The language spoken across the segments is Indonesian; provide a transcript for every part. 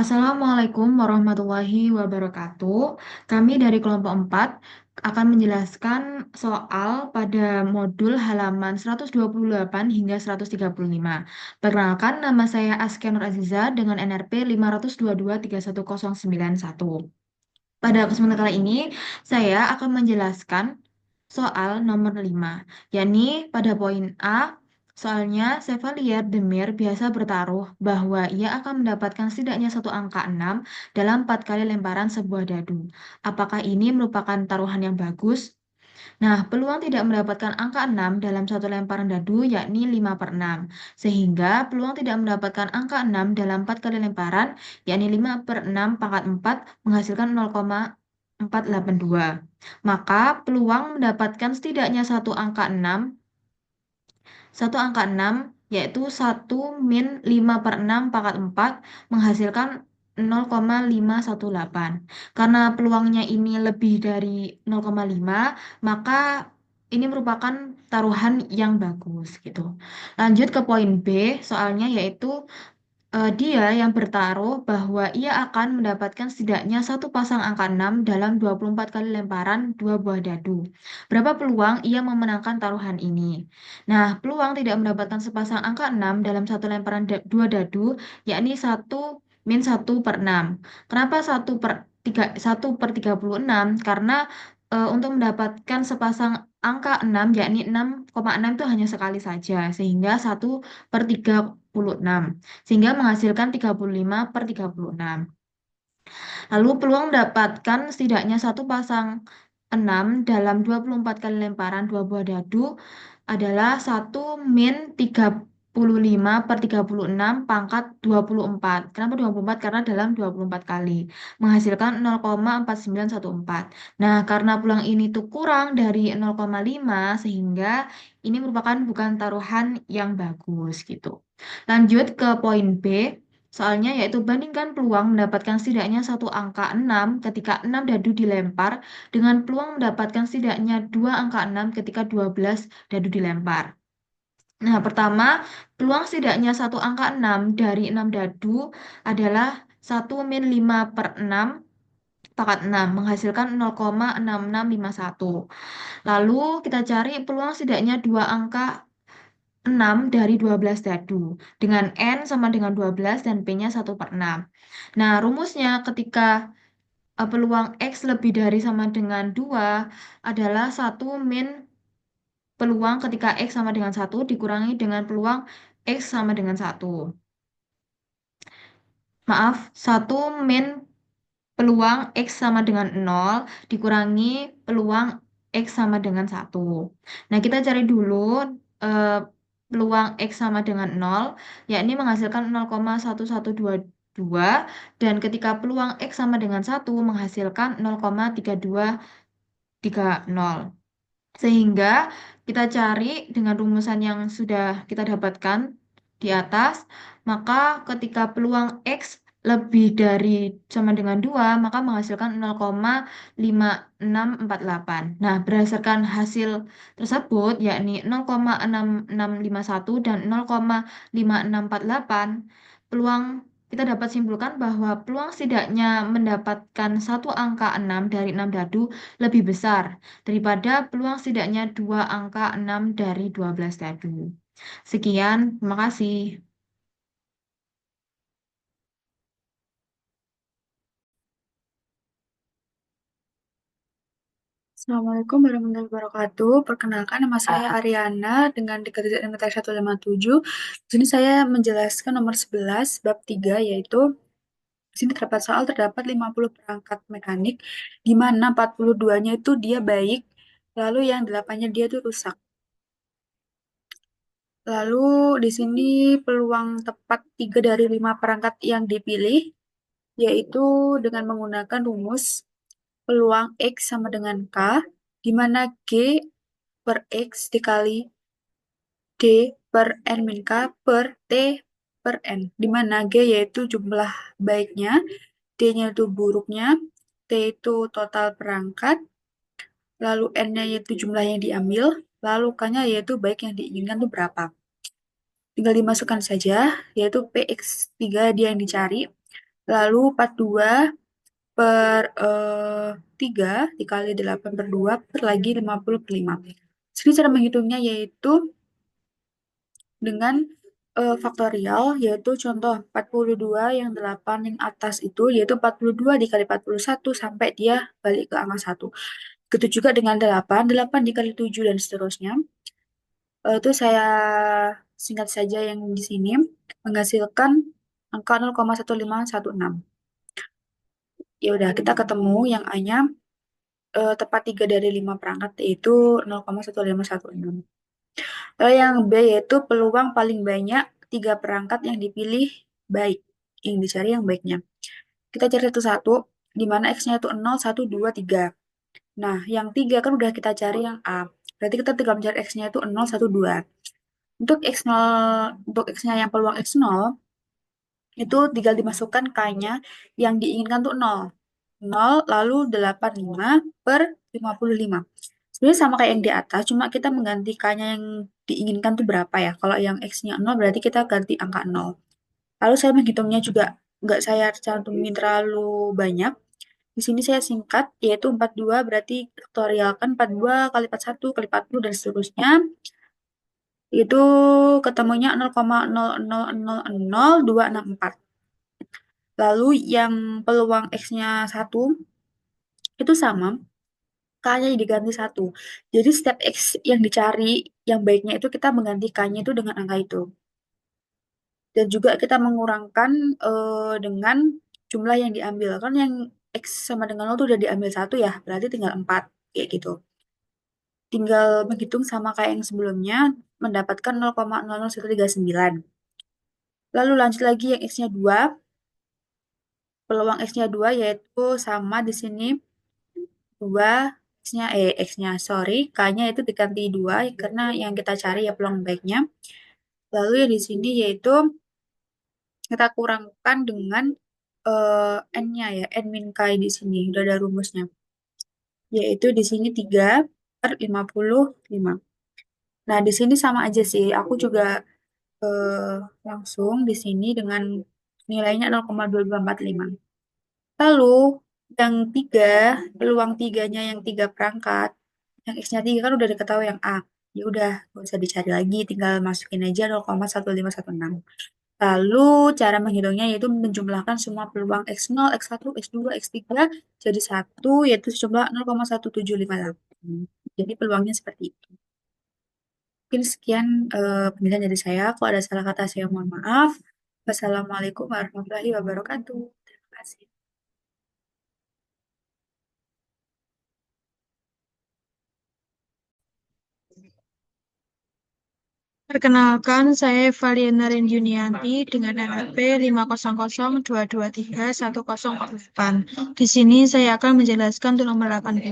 Assalamualaikum warahmatullahi wabarakatuh. Kami dari kelompok 4 akan menjelaskan soal pada modul halaman 128 hingga 135. Perkenalkan, nama saya Askia Nur Aziza dengan NRP 5223191. Pada kesempatan kali ini, saya akan menjelaskan soal nomor 5, yakni pada poin A, soalnya Chevalier Demir biasa bertaruh bahwa ia akan mendapatkan setidaknya satu angka 6 dalam 4 kali lemparan sebuah dadu. Apakah ini merupakan taruhan yang bagus? Nah, peluang tidak mendapatkan angka 6 dalam satu lemparan dadu yakni 5/6. Sehingga peluang tidak mendapatkan angka 6 dalam 4 kali lemparan yakni 5/6 pangkat 4 menghasilkan 0,482. Maka peluang mendapatkan setidaknya satu angka 6 yaitu 1 - 5/6 pangkat 4 menghasilkan 0,518. Karena peluangnya ini lebih dari 0,5, maka ini merupakan taruhan yang bagus gitu. Lanjut ke poin B, soalnya yaitu dia yang bertaruh bahwa ia akan mendapatkan setidaknya satu pasang angka 6 dalam 24 kali lemparan dua buah dadu. Berapa peluang ia memenangkan taruhan ini? Nah, peluang tidak mendapatkan sepasang angka 6 dalam satu lemparan dua dadu, yakni 1 - 1/6. Kenapa 1/36? Karena untuk mendapatkan sepasang angka 6, yakni 6,6 itu hanya sekali saja, sehingga 1/36 sehingga menghasilkan 35/36. Lalu peluang mendapatkan setidaknya satu pasang 6 dalam 24 kali lemparan dua buah dadu adalah 1 - 35/36 pangkat 24. Kenapa 24? Karena dalam 24 kali menghasilkan 0,4914. Nah, karena peluang ini tuh kurang dari 0,5 sehingga ini merupakan bukan taruhan yang bagus gitu. Lanjut ke poin B. Soalnya yaitu bandingkan peluang mendapatkan setidaknya satu angka 6 ketika 6 dadu dilempar dengan peluang mendapatkan setidaknya dua angka 6 ketika 12 dadu dilempar. Nah, pertama, peluang setidaknya satu angka 6 dari 6 dadu adalah 1 - 5/6 pangkat 6 menghasilkan 0,6651. Lalu kita cari peluang setidaknya dua angka 6 dari 12 dadu dengan N sama dengan 12 dan P-nya 1/6. Nah, rumusnya ketika peluang X lebih dari sama dengan 2 adalah peluang ketika X sama dengan 1 dikurangi dengan peluang X sama dengan 1. Maaf, 1 peluang X sama dengan 0 dikurangi peluang X sama dengan 1. Nah, kita cari dulu eh, peluang X sama dengan 0, yakni menghasilkan 0,1122, dan ketika peluang X sama dengan 1 menghasilkan 0,3230. Sehingga kita cari dengan rumusan yang sudah kita dapatkan di atas, maka ketika peluang X lebih dari sama dengan 2 maka menghasilkan 0,5648. Nah, berdasarkan hasil tersebut, yakni 0,6651 dan 0,5648, peluang kita dapat simpulkan bahwa peluang setidaknya mendapatkan satu angka 6 dari 6 dadu lebih besar daripada peluang setidaknya dua angka 6 dari 12 dadu. Sekian, terima kasih. Assalamualaikum warahmatullahi wabarakatuh. Perkenalkan, nama saya Ariana dengan dikasih NMT 157. Di sini saya menjelaskan nomor 11 bab 3, yaitu di sini terdapat soal, terdapat 50 perangkat mekanik di mana 42-nya itu dia baik, lalu yang 8-nya dia itu rusak. Lalu di sini peluang tepat 3 dari 5 perangkat yang dipilih yaitu dengan menggunakan rumus peluang X sama dengan K, di mana G per X dikali D per N min K per T per N, di mana G yaitu jumlah baiknya, D-nya itu buruknya, T itu total perangkat, lalu N-nya yaitu jumlah yang diambil, lalu K-nya yaitu baik yang diinginkan itu berapa. Tinggal dimasukkan saja, yaitu PX3 dia yang dicari. Lalu 42 per 3 dikali 8 per 2 per lagi 50 per 5. Jadi cara menghitungnya yaitu dengan faktorial, yaitu contoh 42 yang 8 yang atas itu, yaitu 42 dikali 41 sampai dia balik ke angka 1. Begitu juga dengan 8, 8 dikali 7 dan seterusnya. Itu saya singkat saja yang di sini menghasilkan angka 0,1516. Ya udah, kita ketemu yang A-nya tepat 3 dari 5 perangkat yaitu 0,1516. Lalu yang B yaitu peluang paling banyak 3 perangkat yang dipilih baik. Yang dicari yang baiknya. Kita cari satu-satu, di mana X-nya itu 0, 1, 2, 3. Nah, yang 3 kan udah kita cari yang A. Berarti kita tinggal mencari X-nya itu 0, 1, 2. Untuk X0, untuk X-nya yang peluang X0, itu tinggal dimasukkan K-nya yang diinginkan tuh 0. 0 lalu 85 per 55. Sebenarnya sama kayak yang di atas, cuma kita mengganti K-nya yang diinginkan tuh berapa ya. Kalau yang X-nya 0 berarti kita ganti angka 0. Lalu saya menghitungnya juga nggak saya cantumin terlalu banyak. Di sini saya singkat, yaitu 42 berarti faktorial kan 42 kali 41 kali 40 dan seterusnya. Itu ketemunya 0,000264. Lalu yang peluang X-nya 1 itu sama, K-nya diganti 1. Jadi step X yang dicari, yang baiknya itu kita mengganti K-nya itu dengan angka itu. Dan juga kita mengurangkan dengan jumlah yang diambil. Kan yang X sama dengan 0 itu udah diambil 1 ya, berarti tinggal 4. Kayak gitu. Tinggal menghitung sama kayak yang sebelumnya, mendapatkan 0,00139. Lalu lanjut lagi yang X-nya 2. Peluang X-nya 2 yaitu sama di sini 2 X-nya sorry, K-nya itu diganti 2 karena yang kita cari ya peluang baiknya. Lalu yang di sini yaitu kita kurangkan dengan N-nya ya, N min K di sini udah ada rumusnya. Yaitu di sini 3 per 55. Nah, di sini sama aja sih. Aku juga eh, langsung di sini dengan nilainya 0,2245. Lalu yang 3, peluang tiganya yang 3 perangkat, yang X-nya 3 kan udah diketahui yang A. Ya udah, nggak usah dicari lagi, tinggal masukin aja 0,1516. Lalu cara menghitungnya yaitu menjumlahkan semua peluang X0, X1, X2, X3 jadi satu yaitu sejumlah 0,1758. Jadi peluangnya seperti itu. Mungkin sekian penjelasan dari saya. Kalau ada salah kata saya mohon maaf. Wassalamualaikum warahmatullahi wabarakatuh. Terima kasih. Perkenalkan, saya Valiana Renjunianti dengan NRP 500223108. Di sini saya akan menjelaskan untuk nomor 18.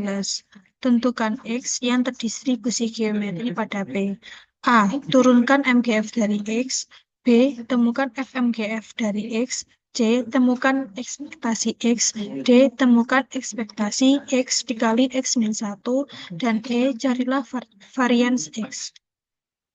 Tentukan X yang terdistribusi geometri pada P. A. Turunkan MGF dari X. B. Temukan FMGF dari X. C. Temukan ekspektasi X. D. Temukan ekspektasi X dikali X-1. Dan E. Carilah varians X.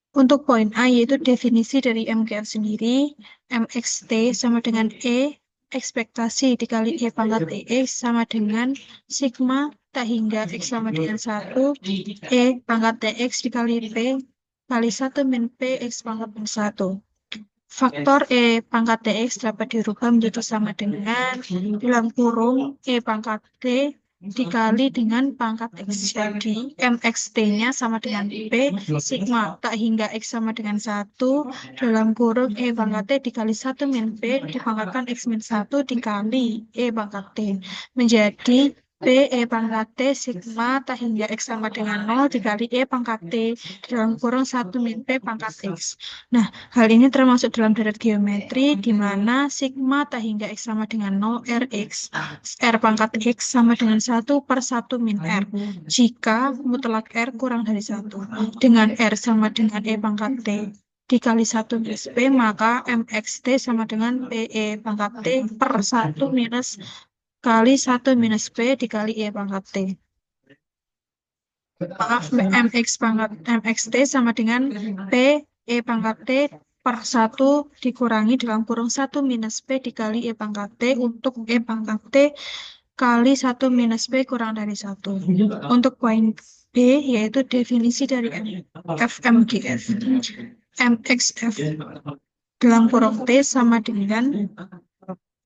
Untuk poin A yaitu definisi dari MGF sendiri, MXT sama dengan E, ekspektasi dikali E pangkat TX sama dengan sigma tak hingga X sama dengan 1, E pangkat TX dikali P kali 1 min P X pangkat min 1. Faktor E pangkat TX dapat dirubah menjadi sama dengan dalam kurung E pangkat T dikali dengan pangkat X. Jadi MXT-nya sama dengan P sigma tak hingga X sama dengan 1 dalam kurung E pangkat T dikali 1 min P dipangkatkan X min 1 dikali E pangkat T. Menjadi P E pangkat T sigma tak hingga X sama dengan 0 dikali E pangkat T dalam kurung 1 min P pangkat X. Nah, hal ini termasuk dalam deret geometri di mana sigma tak hingga X sama dengan 0 Rx. R pangkat X sama dengan 1 per 1 min R. Jika mutlak R kurang dari 1. Dengan R sama dengan E pangkat T dikali 1 minus P, maka MXT sama dengan PE pangkat T per 1 minus kali 1 minus P dikali E pangkat T. Maaf, MX pangkat MXT sama dengan P E pangkat T per 1 dikurangi dalam kurung 1 minus P dikali E pangkat T untuk E pangkat T kali 1 minus P kurang dari 1. Untuk poin B, yaitu definisi dari FMGF. MXF dalam kurung T sama dengan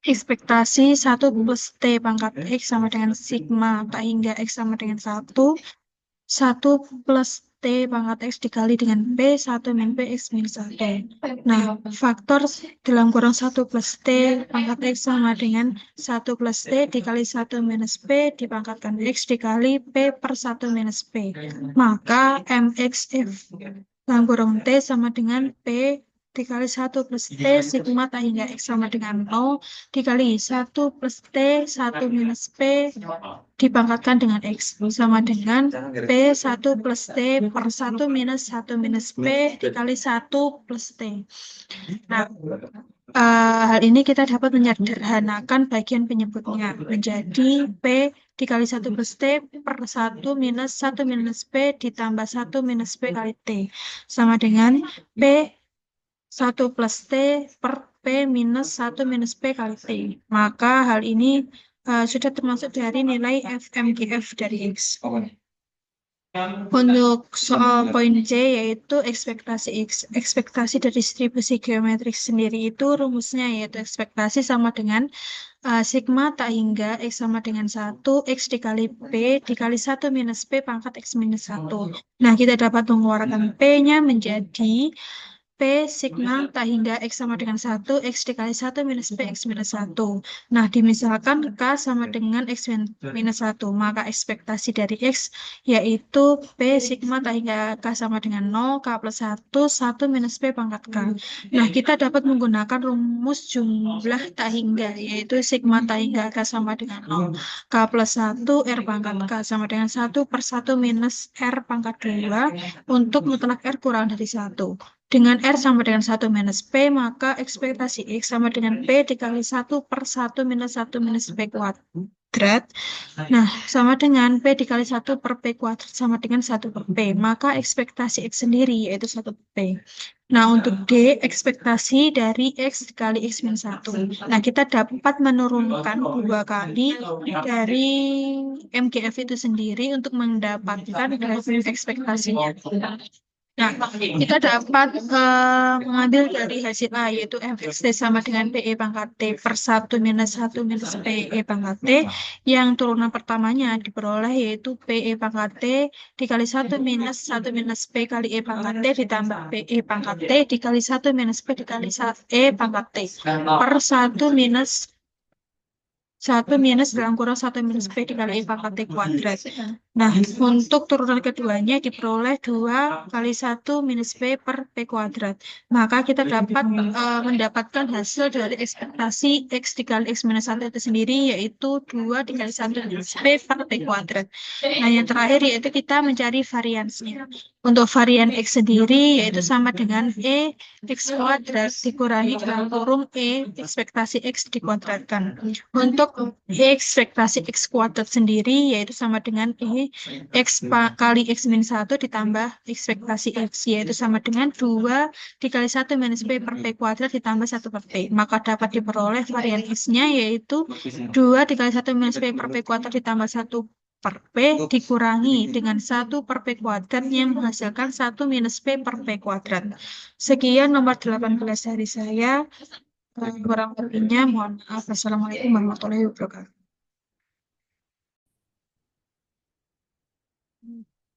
ekspektasi 1 plus T pangkat X sama dengan sigma tak hingga X sama dengan 1 plus T pangkat X dikali dengan P, 1 min P, X min 1. Nah, faktor dalam kurung 1 plus T pangkat X sama dengan 1 plus T dikali 1 minus P dipangkatkan X dikali P per 1 minus P. Maka MXF dalam kurung T sama dengan P dikali 1 plus T sigma tak hingga X sama dengan 0 dikali 1 plus T 1 minus P dipangkatkan dengan X sama dengan P1 plus T per 1 minus 1 minus P dikali 1 plus T. Nah, hal ini kita dapat menyederhanakan bagian penyebutnya menjadi P dikali 1 plus T per 1 minus P ditambah 1 minus P kali T sama dengan P 1 plus T per P minus 1 minus P kali T. Maka hal ini sudah termasuk dari nilai FMGF dari X. Untuk soal poin C yaitu ekspektasi X. Ekspektasi dari distribusi geometrik sendiri itu rumusnya yaitu ekspektasi sama dengan sigma tak hingga X sama dengan 1, X dikali P dikali 1 minus P pangkat X minus 1. Nah, kita dapat mengeluarkan P-nya menjadi P sigma tak hingga X sama dengan 1, X dikali 1 minus P, X minus 1. Nah, dimisalkan K sama dengan X minus 1, maka ekspektasi dari X yaitu P sigma tak hingga K sama dengan 0, K plus 1, 1 minus P pangkat K. Nah, kita dapat menggunakan rumus jumlah tak hingga, yaitu sigma tak hingga K sama dengan 0, K plus 1, R pangkat K sama dengan 1 per 1 minus R pangkat 2 untuk mutlak R kurang dari 1. Dengan R sama dengan 1 minus P, maka ekspektasi X sama dengan P dikali 1 per 1 minus P kuadrat. Nah, sama dengan P dikali 1 per P kuadrat sama dengan 1 per P. Maka ekspektasi X sendiri yaitu 1 per P. Nah, untuk D, ekspektasi dari X dikali X min 1. Nah, kita dapat menurunkan 2 kali dari MGF itu sendiri untuk mendapatkan hasil ekspektasinya. Nah, kita dapat mengambil dari hasil A, yaitu MXT sama dengan PE pangkat T per 1 minus 1 minus PE pangkat T, yang turunan pertamanya diperoleh yaitu PE pangkat T dikali 1 minus 1 minus P kali E pangkat T ditambah PE pangkat T dikali 1 minus P dikali E pangkat T per 1 minus 1 minus dalam kurung 1 minus P dikali E pangkat T kuadrat. Nah, untuk turunan keduanya diperoleh 2 kali 1 minus P per P kuadrat. Maka kita dapat mendapatkan hasil dari ekspektasi X dikali X minus 1 itu sendiri, yaitu 2 dikali 1 minus P per P kuadrat. Nah, yang terakhir yaitu kita mencari variansnya. Untuk varian X sendiri, yaitu sama dengan E X kuadrat dikurangi dalam kurung E ekspektasi X dikuadratkan. Untuk ekspektasi X kuadrat sendiri, yaitu sama dengan E X kali X min 1 ditambah ekspektasi X, yaitu sama dengan 2 dikali 1 minus P per P kuadrat ditambah 1 per P. Maka dapat diperoleh varian X-nya yaitu 2 dikali 1 minus P per P kuadrat ditambah 1 per P dikurangi dengan 1 per P kuadrat yang menghasilkan 1 minus P per P kuadrat. Sekian nomor 18 dari saya. Kurang lebihnya mohon maaf. Assalamualaikum warahmatullahi wabarakatuh.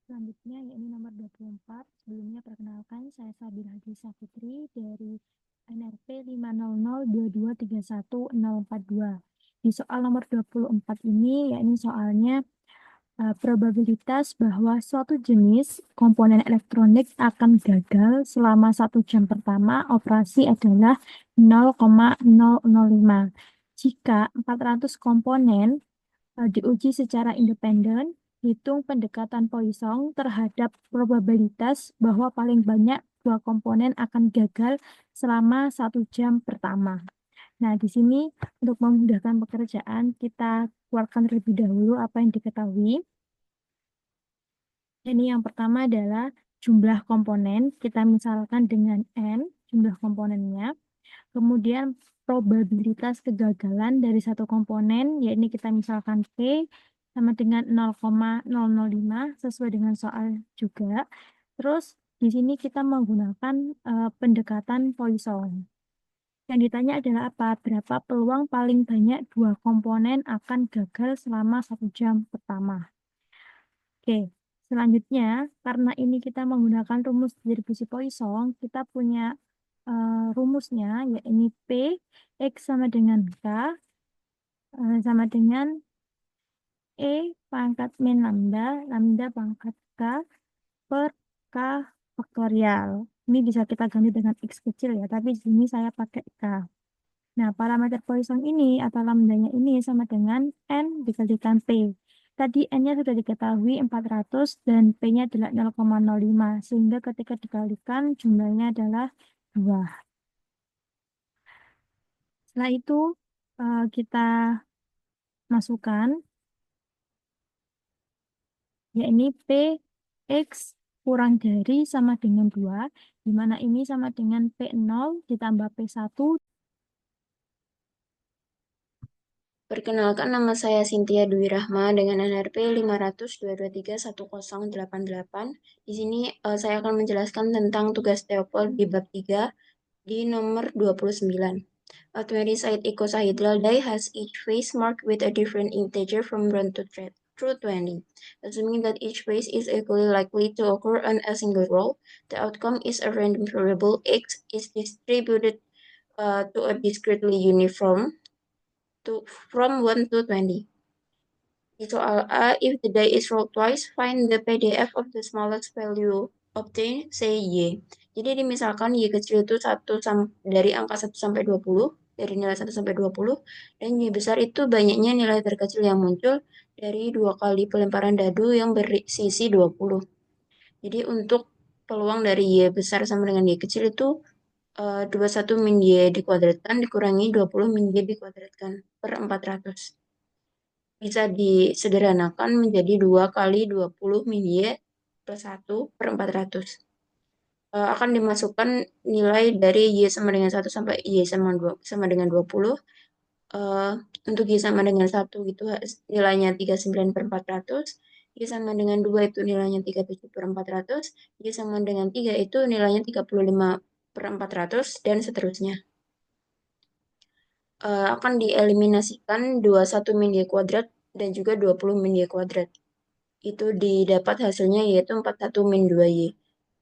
Selanjutnya yakni nomor 24. Sebelumnya perkenalkan saya Sabira Hadisa Fitri dari NRP 500223142. Di soal nomor 24 ini yakni soalnya probabilitas bahwa suatu jenis komponen elektronik akan gagal selama 1 jam pertama operasi adalah 0,005. Jika 400 komponen diuji secara independen, hitung pendekatan Poisson terhadap probabilitas bahwa paling banyak 2 komponen akan gagal selama 1 jam pertama. Nah, di sini untuk memudahkan pekerjaan, kita keluarkan terlebih dahulu apa yang diketahui. Ini yang pertama adalah jumlah komponen. Kita misalkan dengan N, jumlah komponennya. Kemudian probabilitas kegagalan dari satu komponen, yakni kita misalkan P sama dengan 0,005 sesuai dengan soal juga. Terus di sini kita menggunakan pendekatan Poisson. Yang ditanya adalah apa? Berapa peluang paling banyak dua komponen akan gagal selama 1 jam pertama? Oke, selanjutnya karena ini kita menggunakan rumus distribusi Poisson, kita punya rumusnya, yaitu P X sama dengan K sama dengan E pangkat min lambda, lambda pangkat K per K faktorial. Ini bisa kita ganti dengan X kecil ya, tapi di sini saya pakai K. Nah, parameter Poisson ini atau lambdanya ini sama dengan N dikalikan P. Tadi N-nya sudah diketahui 400 dan P-nya adalah 0,05, sehingga ketika dikalikan jumlahnya adalah 2. Setelah itu kita masukkan, yakni P X kurang dari sama dengan 2, di mana ini sama dengan P0 ditambah P1. Perkenalkan, nama saya Cynthia Dwi Rahma dengan NRP 500-223-1088. Di sini saya akan menjelaskan tentang tugas Theopol di bab 3 di nomor 29. A 20-sided icosahedral die has each face marked with a different integer from 1 to through 20. Assuming that each face is equally likely to occur on a single row, the outcome is a random variable X is distributed to a discretely uniform from 1 to 20. Di soal A, if the die is rolled twice, find the PDF of the smallest value obtained, say Y. Jadi misalkan Y kecil itu dari angka 1 sampai 20, dari nilai 1 sampai 20, dan Y besar itu banyaknya nilai terkecil yang muncul dari 2 kali pelemparan dadu yang bersisi 20. Jadi untuk peluang dari Y besar sama dengan Y kecil itu 21 min Y dikuadratkan dikurangi 20 min Y dikuadratkan per 400. Bisa disederhanakan menjadi 2 kali 20 min Y plus 1 per 400. Akan dimasukkan nilai dari Y sama dengan 1 sampai Y sama dengan 20. Untuk Y sama dengan 1 itu nilainya 39 per 400. Y sama dengan 2 itu nilainya 37 per 400. Y sama dengan 3 itu nilainya 35 per 400 dan seterusnya. Akan dieliminasikan 21 min Y kuadrat dan juga 20 min Y kuadrat. Itu didapat hasilnya yaitu 41 min 2Y.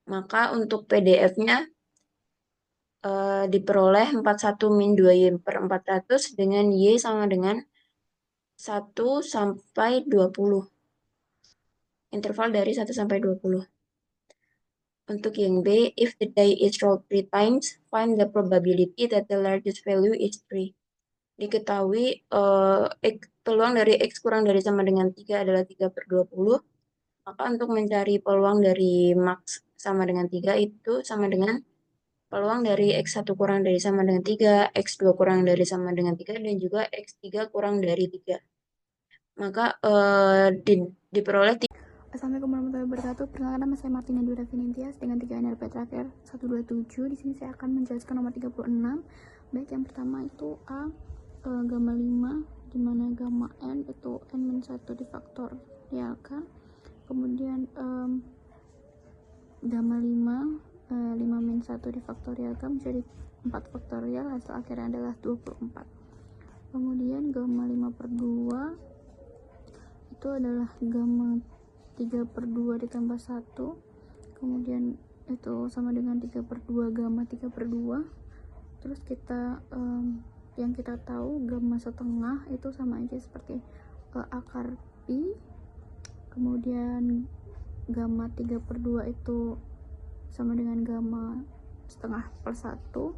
Maka untuk PDF-nya diperoleh 41 min 2Y per 400 dengan Y sama dengan 1 sampai 20. Interval dari 1 sampai 20. Untuk yang B, if the die is rolled 3 times, find the probability that the largest value is 3. Diketahui peluang dari X kurang dari sama dengan 3 adalah 3 per 20. Maka untuk mencari peluang dari max sama dengan 3 itu sama dengan peluang dari X1 kurang dari sama dengan 3, X2 kurang dari sama dengan 3, dan juga X3 kurang dari 3. Maka diperoleh. Assalamualaikum warahmatullahi wabarakatuh. Perkenalkan, nama saya Martina Dwi Rafinantias dengan 3 NRP terakhir 127. Di sini saya akan menjelaskan nomor 36. Baik, yang pertama itu A, gamma 5, di mana gamma N itu N-1 difaktorialkan. Kemudian gamma 5, 5-1 difaktorialkan menjadi 4 faktorial, hasil akhirnya adalah 24. Kemudian gamma 5 per 2 itu adalah gamma 3 per 2 ditambah 1, kemudian itu sama dengan 3 per 2 gamma 3 per 2. Terus kita yang kita tahu gamma setengah itu sama aja seperti akar pi. Kemudian gamma 3 per 2 itu sama dengan gamma setengah plus 1,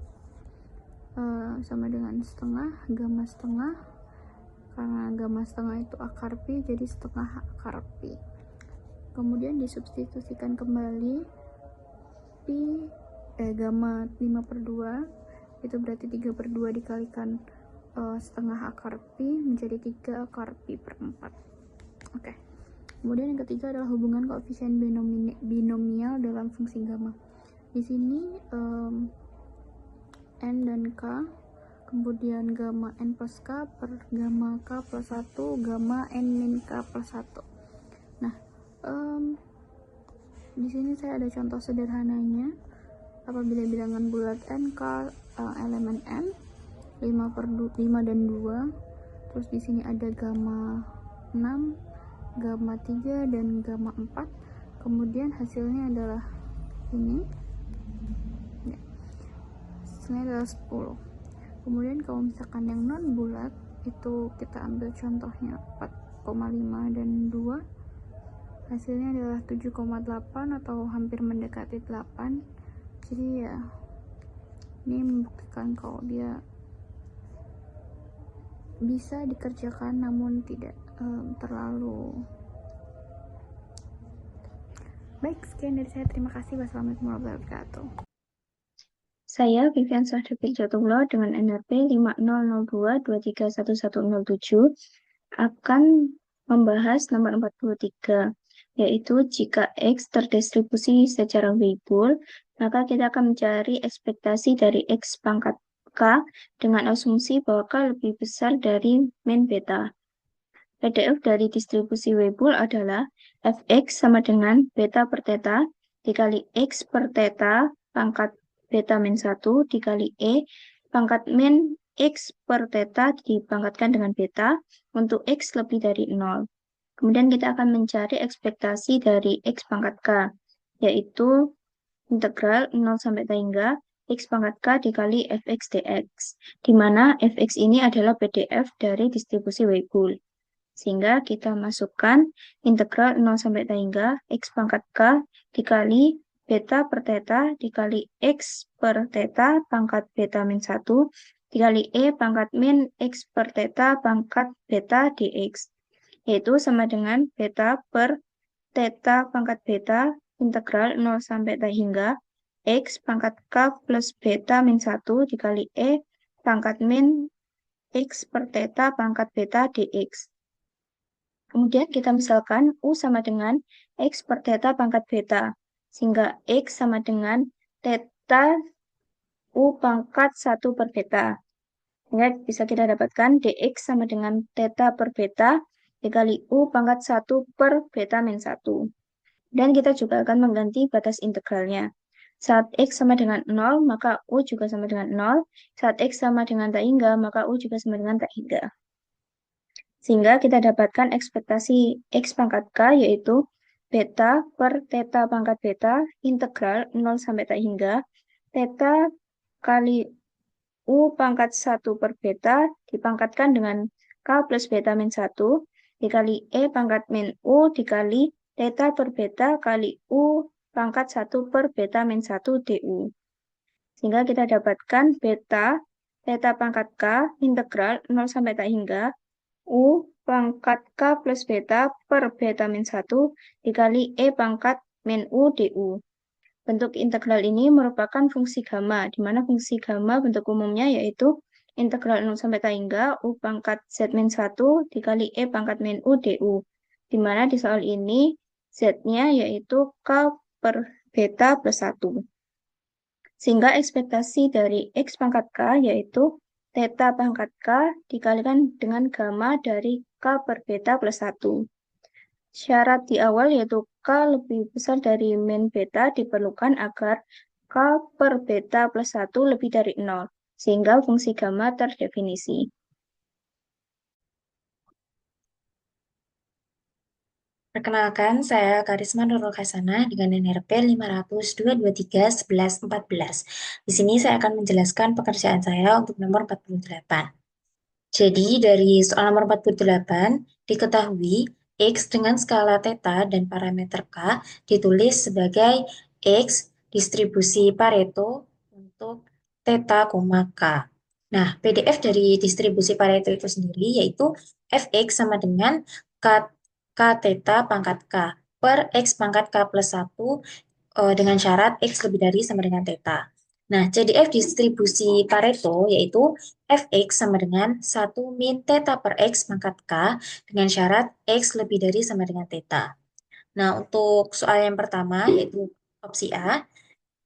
sama dengan setengah, gamma setengah, karena gamma setengah itu akar pi, jadi setengah akar pi. Kemudian disubstitusikan kembali pi gamma 5 per 2 itu berarti 3 per 2 dikalikan setengah akar pi menjadi 3 akar pi per 4. Oke. Kemudian yang ketiga adalah hubungan koefisien binomial dalam fungsi gamma. Di sini N dan K, kemudian gamma N plus K per gamma K plus 1, gamma N min K plus 1. Nah, di sini saya ada contoh sederhananya. Apabila bilangan bulat N, K, elemen N, 5 dan 2, terus di sini ada gamma 6, gamma 3, dan gamma 4. Kemudian hasilnya adalah ini. Ya, hasilnya adalah 10. Kemudian kalau misalkan yang non bulat itu kita ambil contohnya 4,5 dan 2, hasilnya adalah 7,8 atau hampir mendekati 8. Jadi ya ini membuktikan kalau dia bisa dikerjakan namun tidak terlalu baik. Sekian dari saya, terima kasih. Wassalamualaikum warahmatullahi wabarakatuh. Saya Vivian Sahdebil Jatullah dengan NRP 5002231107 akan membahas nomor 43, yaitu jika X terdistribusi secara Weibull, maka kita akan mencari ekspektasi dari X pangkat K dengan asumsi bahwa K lebih besar dari min beta. PDF dari distribusi Weibull adalah Fx sama dengan beta per theta dikali X per theta pangkat beta min 1 dikali E pangkat min X per theta dipangkatkan dengan beta untuk X lebih dari 0. Kemudian kita akan mencari ekspektasi dari X pangkat K, yaitu integral 0 sampai hingga X pangkat K dikali Fx dx, di mana Fx ini adalah PDF dari distribusi Weibull. Sehingga kita masukkan integral 0 sampai hingga X pangkat K dikali beta per theta dikali X per theta pangkat beta min 1 dikali E pangkat min X per theta pangkat beta dx, yaitu sama dengan beta per theta pangkat beta integral 0 sampai hingga X pangkat K plus beta min 1 dikali E pangkat min X per theta pangkat beta dx. Kemudian kita misalkan U sama dengan X per theta pangkat beta, sehingga X sama dengan theta U pangkat 1 per beta. Sehingga bisa kita dapatkan dx sama dengan theta per beta dikali U pangkat 1 per beta min 1. Dan kita juga akan mengganti batas integralnya. Saat X sama dengan 0, maka U juga sama dengan 0. Saat X sama dengan tak hingga, maka U juga sama dengan tak hingga. Sehingga kita dapatkan ekspektasi X pangkat K yaitu beta per theta pangkat beta integral 0 sampai tak hingga theta kali U pangkat 1 per beta dipangkatkan dengan K plus beta min 1 dikali E pangkat min U dikali theta per beta kali U pangkat 1 per beta min 1 du. Sehingga kita dapatkan beta theta pangkat K integral 0 sampai tak hingga U pangkat K plus beta per beta min 1 dikali E pangkat min U du. Bentuk integral ini merupakan fungsi gamma, di mana fungsi gamma bentuk umumnya yaitu integral 0 sampai tak hingga U pangkat Z min 1 dikali E pangkat min U du. Di mana di soal ini Z-nya yaitu K per beta plus 1. Sehingga ekspektasi dari X pangkat K yaitu theta pangkat K dikalikan dengan gamma dari K per beta plus 1. Syarat di awal yaitu K lebih besar dari min beta diperlukan agar K per beta plus 1 lebih dari 0, sehingga fungsi gamma terdefinisi. Perkenalkan, saya Karisma Nurul Hasanah dengan NRP 500-223-11-14. Di sini saya akan menjelaskan pekerjaan saya untuk nomor 48. Jadi, dari soal nomor 48, diketahui X dengan skala theta dan parameter K ditulis sebagai X distribusi Pareto untuk theta, K. Nah, PDF dari distribusi Pareto itu sendiri yaitu Fx sama dengan K theta pangkat K per X pangkat K plus 1 dengan syarat X lebih dari sama dengan theta. Nah, JDF distribusi Pareto yaitu Fx sama dengan 1 min theta per X pangkat K dengan syarat X lebih dari sama dengan theta. Nah, untuk soal yang pertama yaitu opsi A,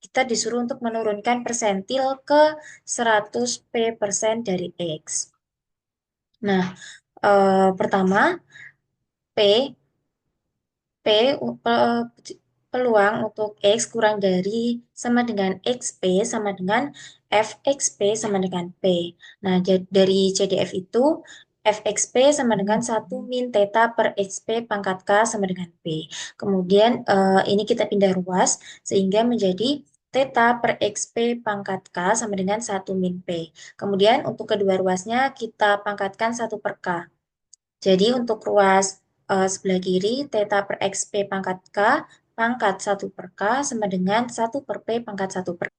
kita disuruh untuk menurunkan persentil ke 100p% dari X. Nah, pertama, P peluang untuk X kurang dari sama dengan XP sama dengan FXP sama dengan P. Nah, dari CDF itu FXP sama dengan 1 min theta per XP pangkat K sama dengan P. Kemudian ini kita pindah ruas sehingga menjadi theta per XP pangkat K sama dengan 1 min P. Kemudian untuk kedua ruasnya kita pangkatkan 1 per K. Jadi untuk ruas sebelah kiri, theta per XP pangkat K pangkat 1 per K sama dengan 1 per P pangkat 1 per K.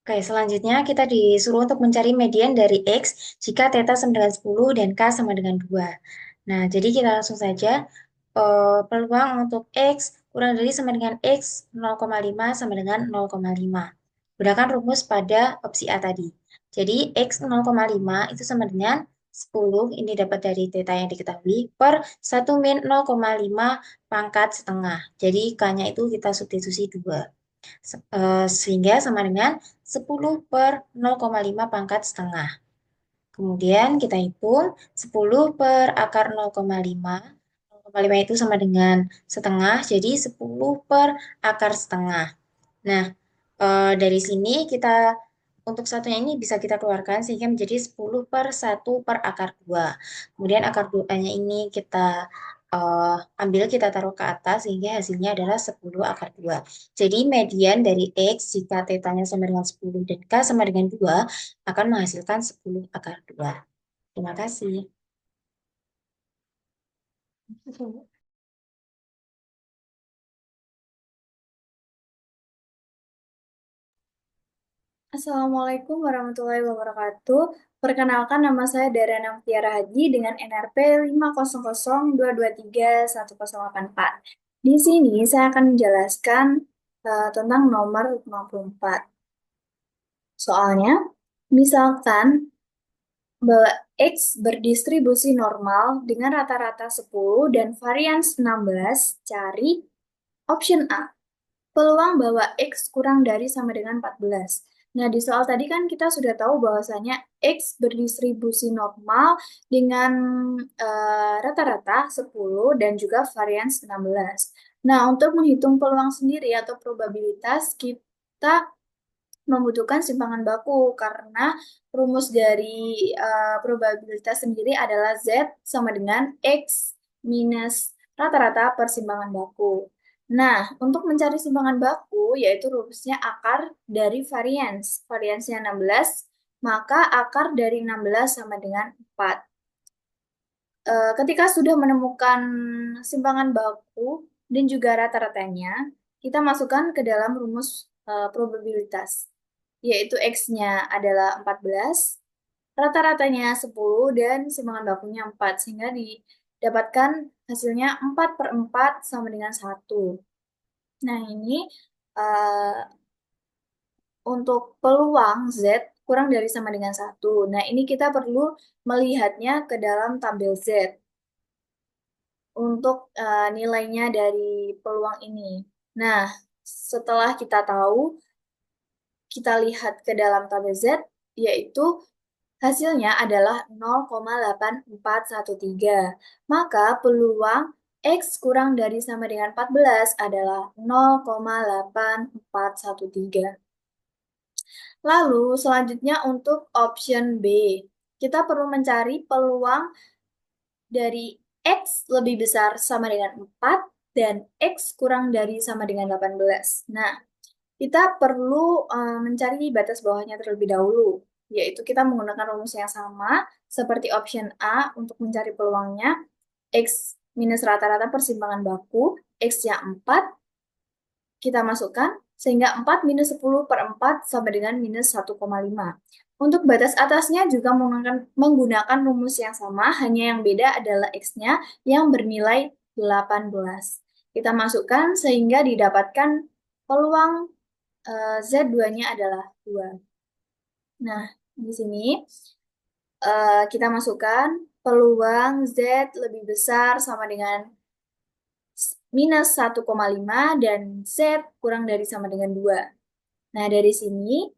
Oke, selanjutnya kita disuruh untuk mencari median dari X jika theta sama dengan 10 dan K sama dengan 2. Nah, jadi kita langsung saja peluang untuk X kurang dari sama dengan X 0,5 sama dengan 0,5. Gunakan rumus pada opsi A tadi. Jadi X 0,5 itu sama dengan 10, ini dapat dari theta yang diketahui, per 1 min 0,5 pangkat setengah. Jadi K-nya itu kita substitusi 2. Sehingga sama dengan 10 per 0,5 pangkat setengah. Kemudian kita hitung 10 per akar 0,5. 0,5 itu sama dengan setengah, jadi 10 per akar setengah. Nah, dari sini kita untuk satunya ini bisa kita keluarkan sehingga menjadi 10 per 1 per akar 2. Kemudian akar 2-nya ini kita ambil, kita taruh ke atas sehingga hasilnya adalah 10 akar 2. Jadi median dari X jika θ-nya sama dengan 10 dan K sama dengan 2 akan menghasilkan 10 akar 2. Terima kasih. Assalamualaikum warahmatullahi wabarakatuh. Perkenalkan, nama saya Dariana Mutiara Haji dengan NRP 500223108. Di sini saya akan menjelaskan tentang nomor 54. Soalnya, misalkan bahwa X berdistribusi normal dengan rata-rata 10 dan varians 16, cari option A. Peluang bahwa X kurang dari sama dengan 14. Nah, di soal tadi kan kita sudah tahu bahwasanya X berdistribusi normal dengan rata-rata 10 dan juga varians 16. Nah, untuk menghitung peluang sendiri atau probabilitas, kita membutuhkan simpangan baku karena rumus dari probabilitas sendiri adalah Z sama dengan X minus rata-rata persimpangan baku. Nah, untuk mencari simpangan baku, yaitu rumusnya akar dari varians. Variansnya 16, maka akar dari 16 sama dengan 4. Ketika sudah menemukan simpangan baku dan juga rata-ratanya, kita masukkan ke dalam rumus probabilitas, yaitu X-nya adalah 14, rata-ratanya 10, dan simpangan bakunya 4, sehingga didapatkan hasilnya 4 per 4 sama dengan 1. Nah, ini untuk peluang Z kurang dari sama dengan 1. Nah, ini kita perlu melihatnya ke dalam tabel Z untuk nilainya dari peluang ini. Nah, setelah kita tahu, kita lihat ke dalam tabel Z, yaitu hasilnya adalah 0,8413. Maka peluang X kurang dari sama dengan 14 adalah 0,8413. Lalu selanjutnya untuk option B, kita perlu mencari peluang dari X lebih besar sama dengan 4 dan X kurang dari sama dengan 18. Nah, kita perlu mencari batas bawahnya terlebih dahulu, yaitu kita menggunakan rumus yang sama seperti option A untuk mencari peluangnya. X minus rata-rata persimpangan baku, X-nya 4, kita masukkan, sehingga 4 minus 10 per 4 sama dengan minus 1,5. Untuk batas atasnya juga menggunakan rumus yang sama, hanya yang beda adalah X-nya yang bernilai 18. Kita masukkan sehingga didapatkan peluang Z2-nya adalah 2. Nah, di sini kita masukkan peluang Z lebih besar sama dengan minus 1,5 dan Z kurang dari sama dengan 2. Nah, dari sini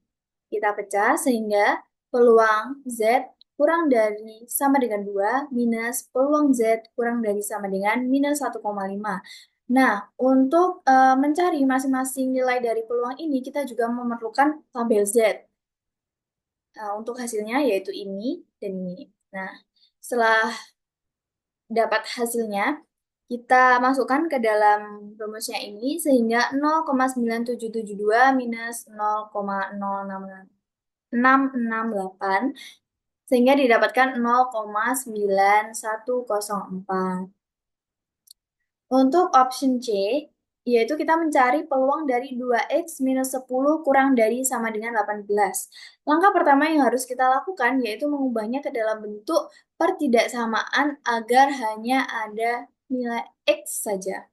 kita pecah sehingga peluang Z kurang dari sama dengan 2 minus peluang Z kurang dari sama dengan minus 1,5. Nah, untuk mencari masing-masing nilai dari peluang ini, kita juga memerlukan tabel Z. Untuk hasilnya yaitu ini dan ini. Nah, setelah dapat hasilnya, kita masukkan ke dalam rumusnya ini sehingga 0,9772 minus 0,668 sehingga didapatkan 0,9104. Untuk option C, yaitu kita mencari peluang dari 2x minus 10 kurang dari sama dengan 18. Langkah pertama yang harus kita lakukan yaitu mengubahnya ke dalam bentuk pertidaksamaan agar hanya ada nilai x saja.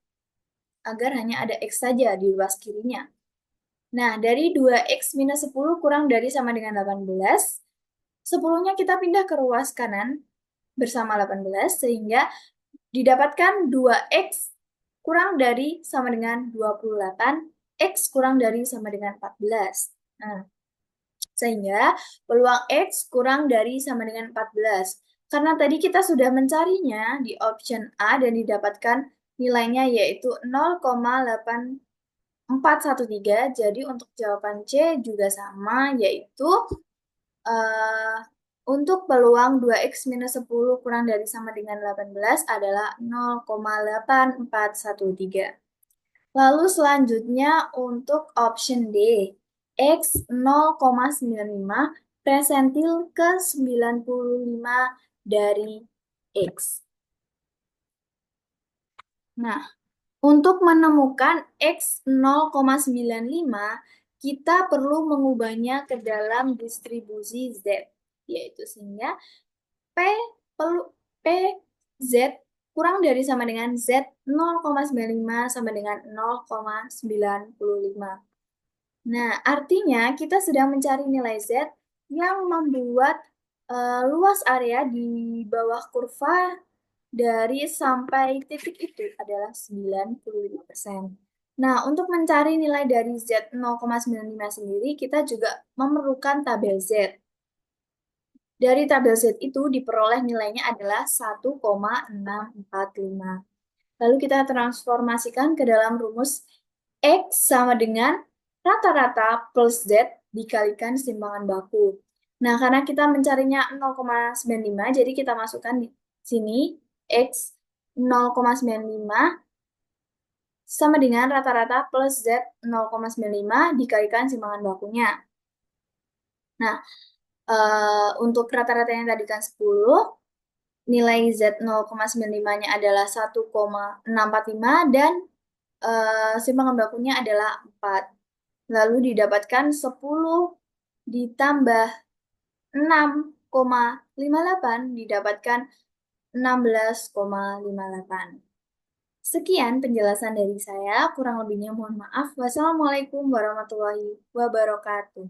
Agar hanya ada x saja di ruas kirinya. Nah, dari 2x minus 10 kurang dari sama dengan 18, 10-nya kita pindah ke ruas kanan bersama 18, sehingga didapatkan 2x kurang dari sama dengan 28, x kurang dari sama dengan 14. Nah, sehingga peluang x kurang dari sama dengan 14. Karena tadi kita sudah mencarinya di option A dan didapatkan nilainya yaitu 0,8413. Jadi untuk jawaban C juga sama, yaitu untuk peluang 2x minus 10 kurang dari sama dengan 18 adalah 0,8413. Lalu selanjutnya untuk option D, x 0,95 presentil ke 95 dari x. Nah, untuk menemukan x 0,95, kita perlu mengubahnya ke dalam distribusi Z, yaitu sehingga P Z kurang dari sama dengan Z 0,95 sama dengan 0,95. Nah, artinya kita sedang mencari nilai Z yang membuat luas area di bawah kurva dari sampai titik itu adalah 95%. Nah, untuk mencari nilai dari Z 0,95 sendiri, kita juga memerlukan tabel Z. Dari tabel Z itu diperoleh nilainya adalah 1,645. Lalu kita transformasikan ke dalam rumus X sama dengan rata-rata plus Z dikalikan simpangan baku. Nah, karena kita mencarinya 0,95, jadi kita masukkan di sini X 0,95 sama dengan rata-rata plus Z 0,95 dikalikan simpangan bakunya. Nah, untuk rata-rata yang tadi kan 10, nilai Z 0,95-nya adalah 1,645 dan simpangan bakunya adalah 4. Lalu didapatkan 10 ditambah 6,58 didapatkan 16,58. Sekian penjelasan dari saya, kurang lebihnya mohon maaf. Wassalamualaikum warahmatullahi wabarakatuh.